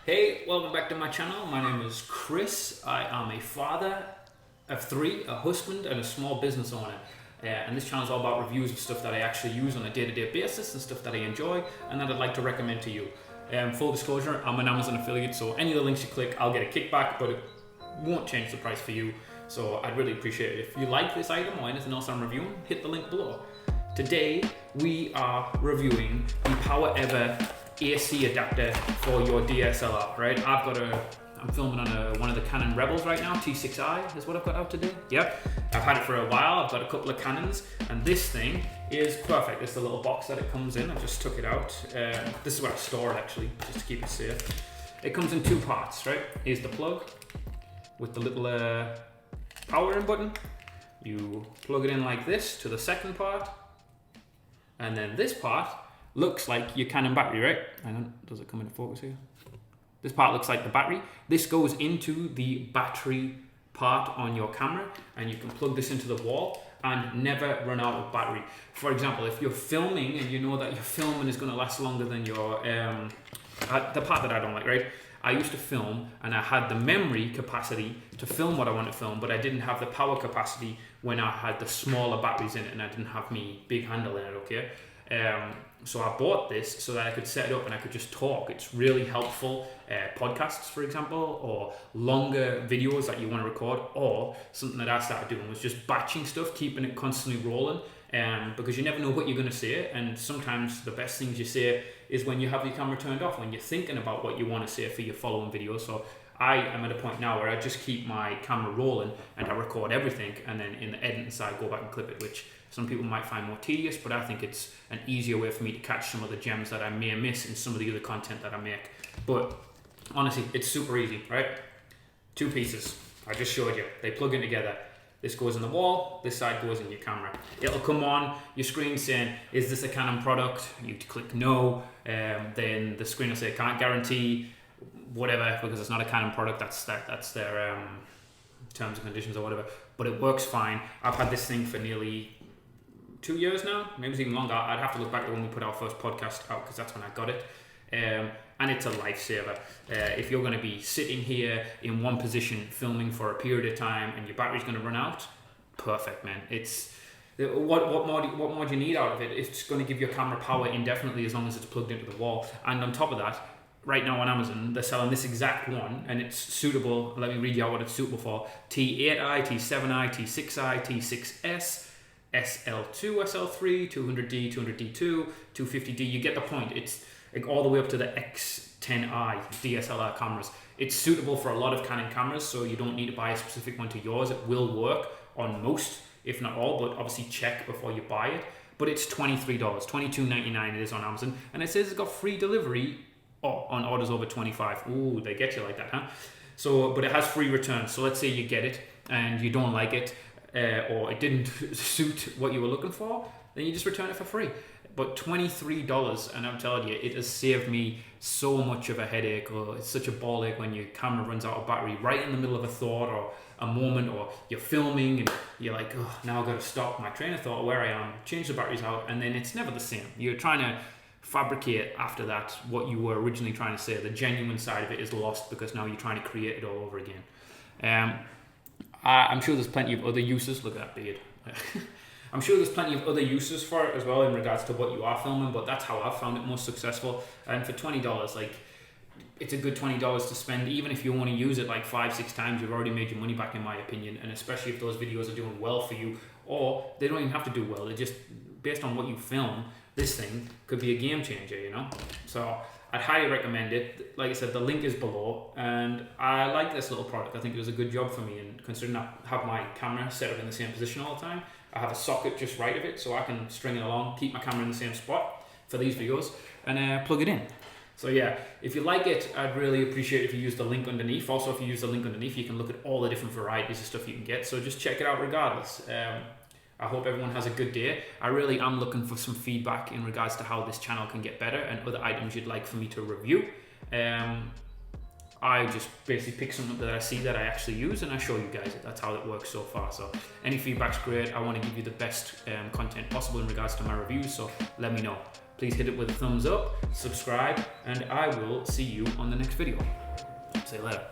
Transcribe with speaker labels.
Speaker 1: Hey, welcome back to my channel. My name is Chris. I am a father of 3, a husband, and a small business owner. And this channel is all about reviews of stuff that I actually use on a day-to-day basis and stuff that I enjoy and that I'd like to recommend to you. Full disclosure, I'm an Amazon affiliate, so any of the links you click, I'll get a kickback, but it won't change the price for you. So I'd really appreciate it. If you like this item or anything else I'm reviewing, hit the link below. Today, we are reviewing the PowEver AC adapter for your DSLR, right? I'm filming on one of the Canon Rebels right now, T6i is what I've got out today. Yep, I've had it for a while. I've got a couple of Canons, and this thing is perfect. It's the little box that it comes in. I just took it out. This is where I store it actually, just to keep it safe. It comes in 2 parts, right? Here's the plug with the little power in button. You plug it in like this to the second part, and then this part looks like your Canon battery, right? Does it come into focus here? This part looks like the battery. This goes into the battery part on your camera, and you can plug this into the wall and never run out of battery. For example, if you're filming and you know that your filming is going to last longer than your the part that I don't like, right? I used to film and I had the memory capacity to film what I want to film, but I didn't have the power capacity when I had the smaller batteries in it and I didn't have me big handle in it, okay? So I bought this so that I could set it up and I could just talk. It's really helpful, podcasts, for example, or longer videos that you want to record, or something that I started doing was just batching stuff, keeping it constantly rolling, because you never know what you're going to say, and sometimes the best things you say is when you have your camera turned off, when you're thinking about what you want to say for your following videos. So I am at a point now where I just keep my camera rolling and I record everything, and then in the editing side go back and clip it, which some people might find more tedious, but I think it's an easier way for me to catch some of the gems that I may miss in some of the other content that I make. But honestly, it's super easy, right? 2 pieces, I just showed you. They plug in together. This goes in the wall, this side goes in your camera. It'll come on your screen saying, is this a Canon product? You click no, then the screen will say, can't guarantee, whatever, because it's not a Canon product. That's their terms and conditions or whatever, but it works fine. I've had this thing for nearly 2 years now, maybe it's even longer. I'd have to look back to when we put our first podcast out, because that's when I got it. And it's a lifesaver. If you're going to be sitting here in one position filming for a period of time and your battery's going to run out, perfect, man. It's what more do you need out of it? It's going to give your camera power indefinitely as long as it's plugged into the wall. And on top of that, right now on Amazon, they're selling this exact one, and it's suitable. Let me read you out what it's suitable for. T8i, T7i, T6i, T6s, SL2, SL3, 200D, 200D2, 250D. You get the point. It's like all the way up to the X10i DSLR cameras. It's suitable for a lot of Canon cameras, so you don't need to buy a specific one to yours. It will work on most, if not all, but obviously check before you buy it. But it's $23, $22.99 it is on Amazon, and it says it's got free delivery on orders over 25. Ooh, they get you like that, huh? So, but it has free returns. So let's say you get it and you don't like it, or it didn't suit what you were looking for, then you just return it for free. But $23, and I'm telling you, it has saved me so much of a headache, or it's such a ball ache when your camera runs out of battery right in the middle of a thought or a moment, or you're filming and you're like, oh, now I've got to stop my train of thought where I am, change the batteries out, and then it's never the same. You're trying to fabricate after that what you were originally trying to say. The genuine side of it is lost because now you're trying to create it all over again. I'm sure there's plenty of other uses. Look at that beard. I'm sure there's plenty of other uses for it as well in regards to what you are filming, but that's how I've found it most successful. And for $20, like, it's a good $20 to spend. Even if you want to use it like 5-6 times, you've already made your money back, in my opinion. And especially if those videos are doing well for you, or they don't even have to do well, they're just based on what you film. This thing could be a game changer, you know? So I'd highly recommend it. Like I said, the link is below, and I like this little product. I think it was a good job for me, and considering I have my camera set up in the same position all the time, I have a socket just right of it, so I can string it along, keep my camera in the same spot for these videos, and plug it in. So yeah, if you like it, I'd really appreciate it if you use the link underneath. Also, if you use the link underneath, you can look at all the different varieties of stuff you can get, so just check it out regardless. I hope everyone has a good day. I really am looking for some feedback in regards to how this channel can get better and other items you'd like for me to review. I just basically pick something that I see that I actually use and I show you guys it. That's how it works so far. So any feedback's great. I want to give you the best content possible in regards to my reviews, so let me know. Please hit it with a thumbs up, subscribe, and I will see you on the next video. See you later.